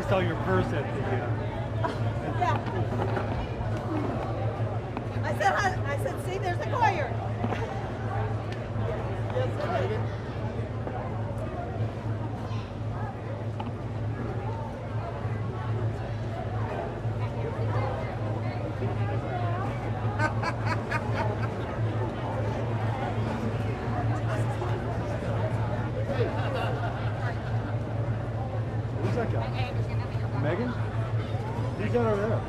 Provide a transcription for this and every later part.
saw your purse at the. Yeah. I said, see, there's a choir. Yes, it is. Who's that guy? Megan? He's not over there.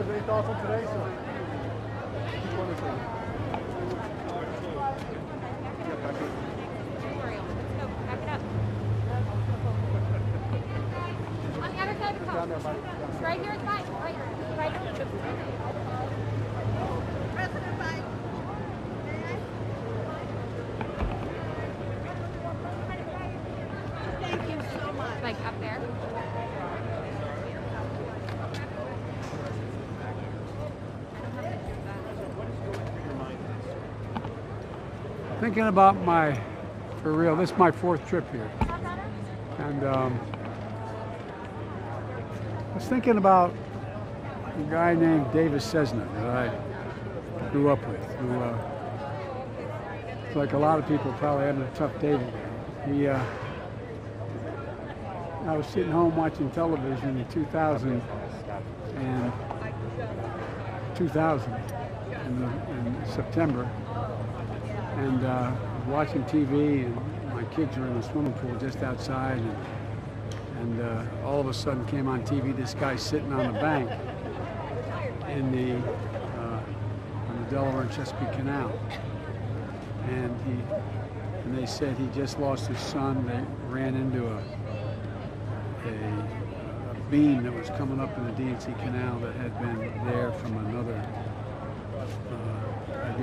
Any thoughts on today, sir? On the other side of the car. Right here at the bike. Right here. President Biden. Thank you so much. Like up there. Thinking about for real, this is my 4th trip here. And I was thinking about a guy named Davis Cessna that I grew up with, who, like a lot of people, probably having a tough day today. I was sitting home watching television in 2000 in September. And watching TV, and my kids were in the swimming pool just outside, and all of a sudden came on TV this guy sitting on the bank on the Delaware and Chesapeake Canal, and they said he just lost his son. They ran into a beam that was coming up in the D&C Canal that had been there from another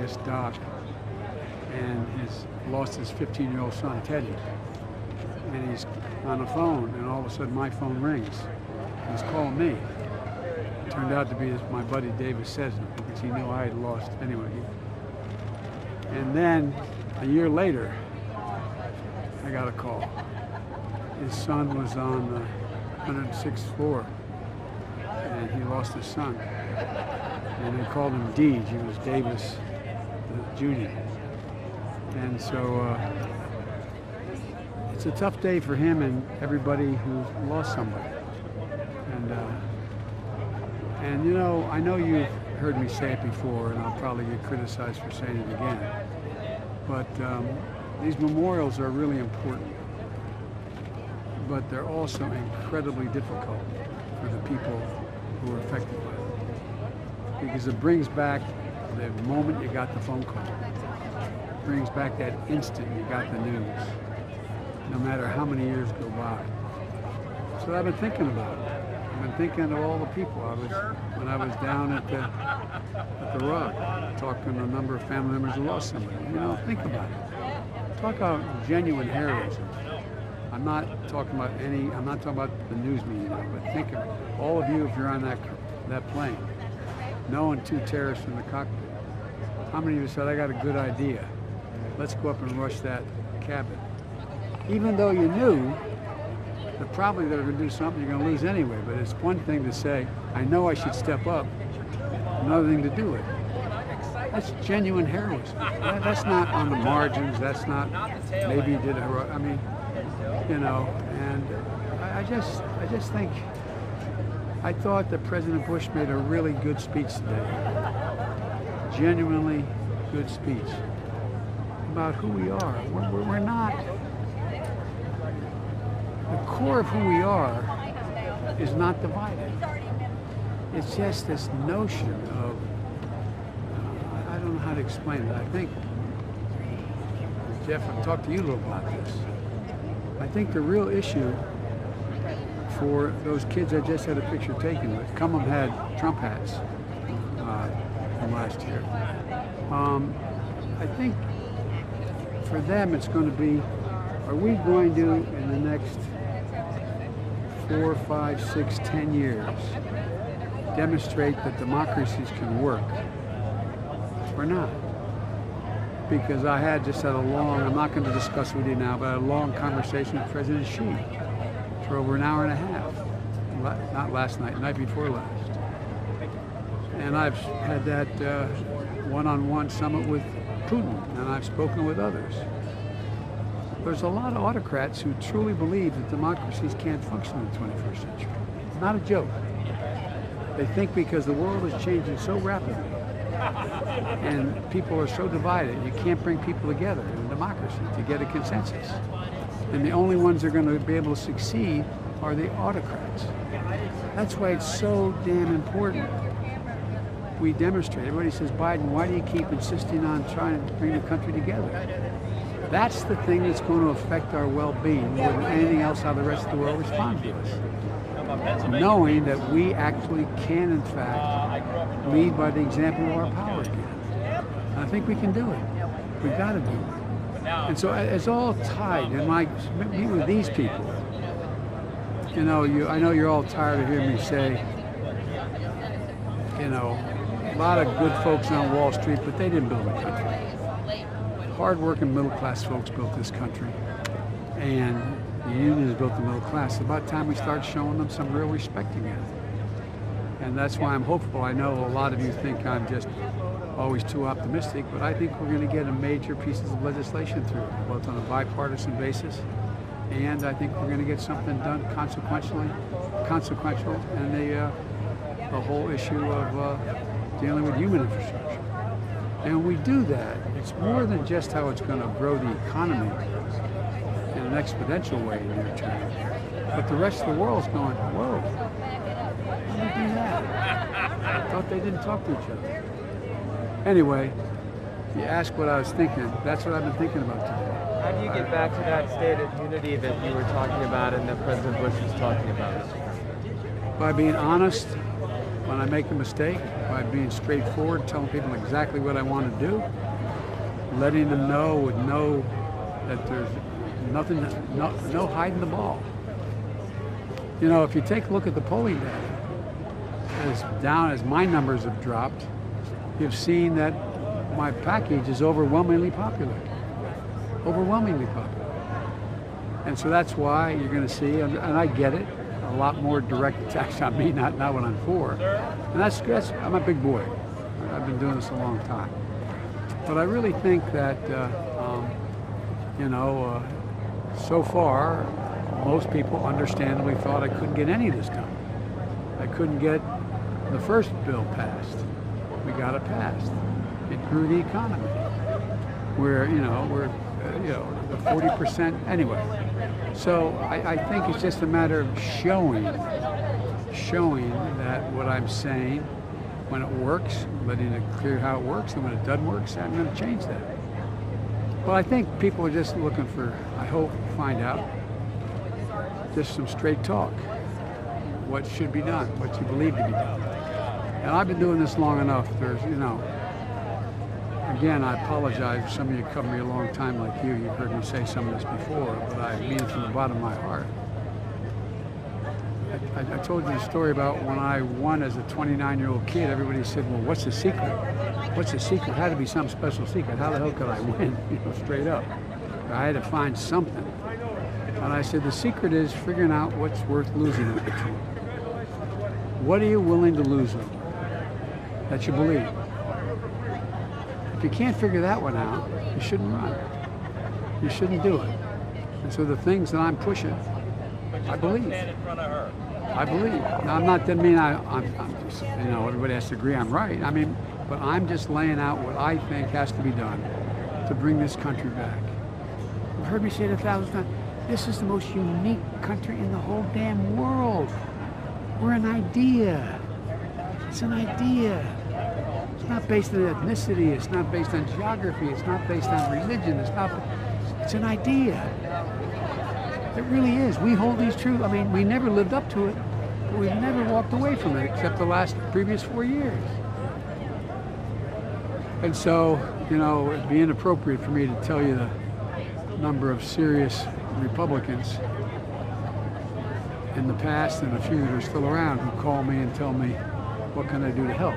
guess Doc, and he's lost his 15-year-old son, Teddy. And he's on the phone, and all of a sudden my phone rings. He's calling me. It turned out to be my buddy David Sesna, because he knew I had lost anyway. And then a year later, I got a call. His son was on the 106th floor, and he lost his son. And they called him Deej. He was Davis Jr. And so it's a tough day for him and everybody who lost somebody. And you know, I know you've heard me say it before, and I'll probably get criticized for saying it again. But these memorials are really important. But they're also incredibly difficult for the people who are affected by it. Because it brings back the moment you got the phone call. It brings back that instant you got the news, no matter how many years go by. So I've been thinking about it. I've been thinking of all the people. When I was down at the Rock, talking to a number of family members who lost somebody. You know, think about it. Talk about genuine heroism. I'm not talking about the news media now, but think of all of you if you're on that plane, knowing 2 terrorists in the cockpit. How many of you said, I got a good idea. Let's go up and rush that cabin. Even though you knew that probably they're going to do something you're going to lose anyway, but it's one thing to say, I know I should step up, another thing to do it. That's genuine heroism. That's not on the margins, that's not maybe you did heroic, I mean, you know, and I just think, I thought that President Bush made a really good speech today. Genuinely good speech about who we are. We're not, the core of who we are is not divided. It's just this notion of, I don't know how to explain it. I think, Jeff, I've talked to you a little about this. I think the real issue for those kids I just had a picture taken with, some of them had Trump hats from last year. I think for them it's going to be, are we going to, in the next 4, 5, 6, 10 years, demonstrate that democracies can work or not? Because I just had a long, I'm not going to discuss it with you now, but I had a long conversation with President Xi for over an hour and a half. Not last night, night before last. And I've had that one-on-one summit with Putin, and I've spoken with others. There's a lot of autocrats who truly believe that democracies can't function in the 21st century. Not a joke. They think because the world is changing so rapidly and people are so divided, you can't bring people together in a democracy to get a consensus. And the only ones that are going to be able to succeed are the autocrats. That's why it's so damn important we demonstrate. Everybody says, Biden, why do you keep insisting on trying to bring the country together? That's the thing that's going to affect our well-being more than anything else, how the rest of the world responds to us. Knowing that we actually can, in fact, lead by the example of our power again. And I think we can do it. We've got to do it. And so it's all tied. And when I meet with these people, you know, I know you're all tired of hearing me say, you know, a lot of good folks on Wall Street, but they didn't build the country. Hard-working middle-class folks built this country, and the unions built the middle class. It's about time we start showing them some real respect again. And that's why I'm hopeful. I know a lot of you think I'm just always too optimistic, but I think we're going to get a major pieces of legislation through, both on a bipartisan basis, and I think we're going to get something done consequential, and the whole issue of dealing with human infrastructure. And when we do that, it's more than just how it's going to grow the economy in an exponential way in the near term, but the rest of the world's going, whoa, how do they do that? I thought they didn't talk to each other. Anyway, you ask what I was thinking, that's what I've been thinking about today. How do you get back to that state of unity that you were talking about and that President Bush was talking about? By being honest when I make a mistake by being straightforward, telling people exactly what I want to do, letting them know that there's nothing, no hiding the ball. You know, if you take a look at the polling data, as my numbers have dropped, you've seen that my package is overwhelmingly popular. Overwhelmingly popular. And so that's why you're going to see, and I get it, a lot more direct attacks on me, not what I'm for. And that's I'm a big boy. I've been doing this a long time. But I really think that, so far, most people understandably thought I couldn't get any of this done. I couldn't get the first bill passed. We got it passed. It grew the economy. We're the 40% anyway. So I think it's just a matter of showing that what I'm saying, when it works, letting it clear how it works, and when it doesn't work, I'm going to change that. Well, I think people are just looking for, I hope, find out just some straight talk. What should be done, what you believe to be done. And I've been doing this long enough. Again, I apologize if some of you cover me a long time like you. You've heard me say some of this before, but I mean it from the bottom of my heart. I told you the story about when I won as a 29-year-old kid. Everybody said, well, what's the secret? What's the secret? It had to be some special secret. How the hell could I win? Straight up. I had to find something. And I said, the secret is figuring out what's worth losing in between. What are you willing to lose over that you believe? If you can't figure that one out, you shouldn't run. You shouldn't do it. And so the things that I'm pushing, I believe. I believe. Now, I'm not, doesn't mean I'm just, everybody has to agree I'm right. I mean, but I'm just laying out what I think has to be done to bring this country back. You've heard me say it 1,000 times. This is the most unique country in the whole damn world. We're an idea. It's an idea. It's not based on ethnicity. It's not based on geography. It's not based on religion. It's an idea. It really is. We hold these truths. I mean, we never lived up to it, but we've never walked away from it except the previous 4 years. And so, it'd be inappropriate for me to tell you the number of serious Republicans in the past and a few that are still around who call me and tell me, what can I do to help?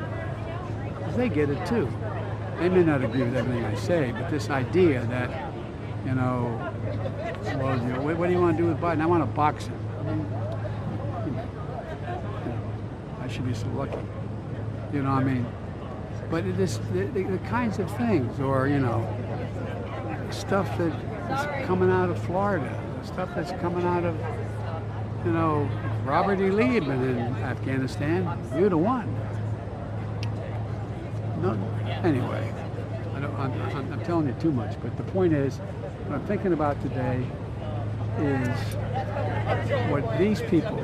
Because they get it too. They may not agree with everything I say, but this idea that, what do you want to do with Biden? I want to box him. I mean, I should be so lucky. But it is the kinds of things, or, stuff that is coming out of Florida, stuff that's coming out of, Robert E. Lee had been in Afghanistan. You'd have won. No, anyway, I'm telling you too much, but the point is, what I'm thinking about today is what these people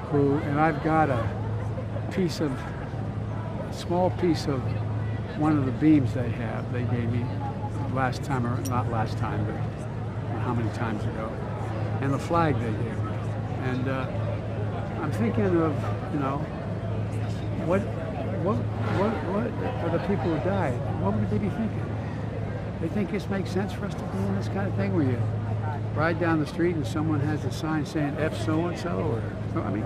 who, and I've got a small piece of one of the beams they gave me last time, or not last time, but how many times ago, and the flag they gave me. And I'm thinking of, what are the people who died? What would they be thinking? They think this makes sense for us to be in this kind of thing where you ride down the street and someone has a sign saying F so-and-so, or, I mean,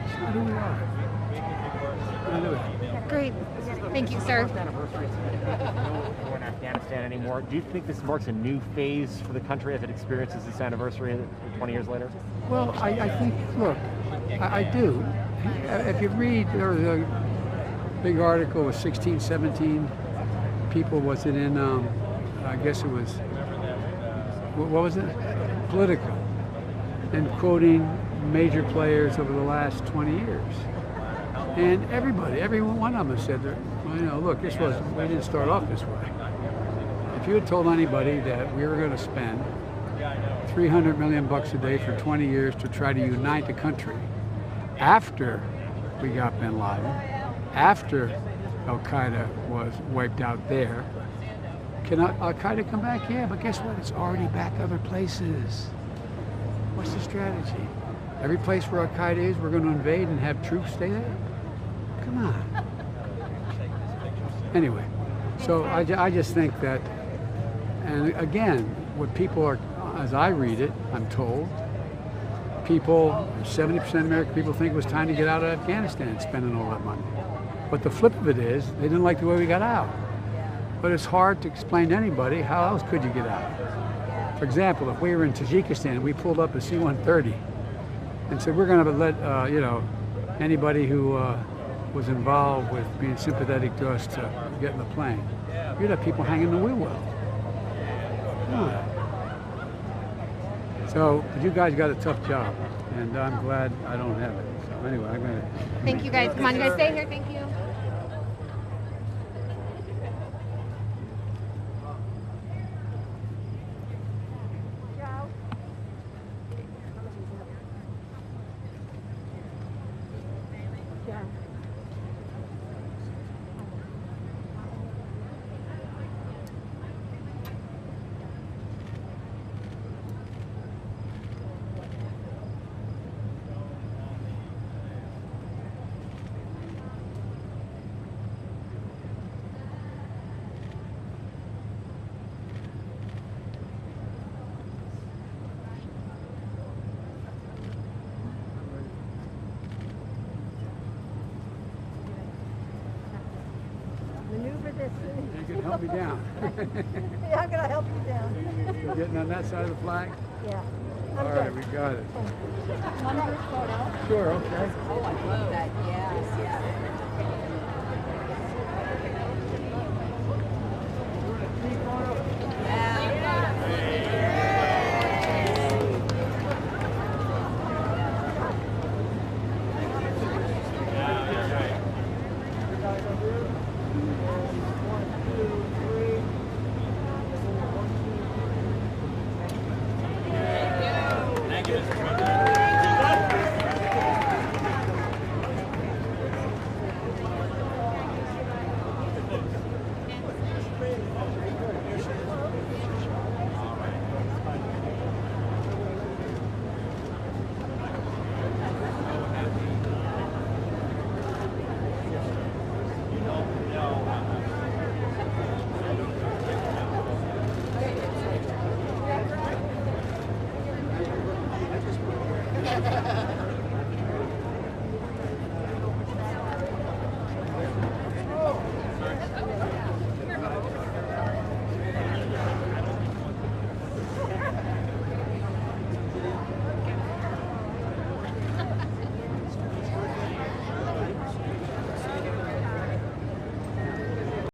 it's not who we are. Great. Thank you, sir. We're in Afghanistan anymore. Do you think this marks a new phase for the country as it experiences this anniversary 20 years later? Well, I think, look, I do. If you read, there was a big article with 16, 17 people, was it in, I guess it was, what was it? Politico, and quoting major players over the last 20 years. And every one of them said, look, we didn't start off this way. If you had told anybody that we were going to spend $300 million a day for 20 years to try to unite the country after we got bin Laden, after Al-Qaeda was wiped out there, can Al-Qaeda come back? Yeah, but guess what? It's already back other places. What's the strategy? Every place where Al-Qaeda is, we're going to invade and have troops stay there? Come on. Anyway, so I just think that, and again, what people are, as I read it, I'm told, people, 70% of American people think it was time to get out of Afghanistan, spending all that money. But the flip of it is, they didn't like the way we got out. But it's hard to explain to anybody, how else could you get out? For example, if we were in Tajikistan and we pulled up a C-130 and said, we're going to let, anybody who was involved with being sympathetic to us to get in the plane, you'd have people hanging the wheel well. Come on. So, but you guys got a tough job, and I'm glad I don't have it. So anyway, I'm going to... Thank you guys. Come on, you guys stay here. Thank you. Maneuver this. You can help me down. Yeah, I'm gonna help you down. You're getting on that side of the flag? Yeah. All right, we got it. One group photo. Sure, okay. Oh, I love that. Yes, yes. Ha ha ha.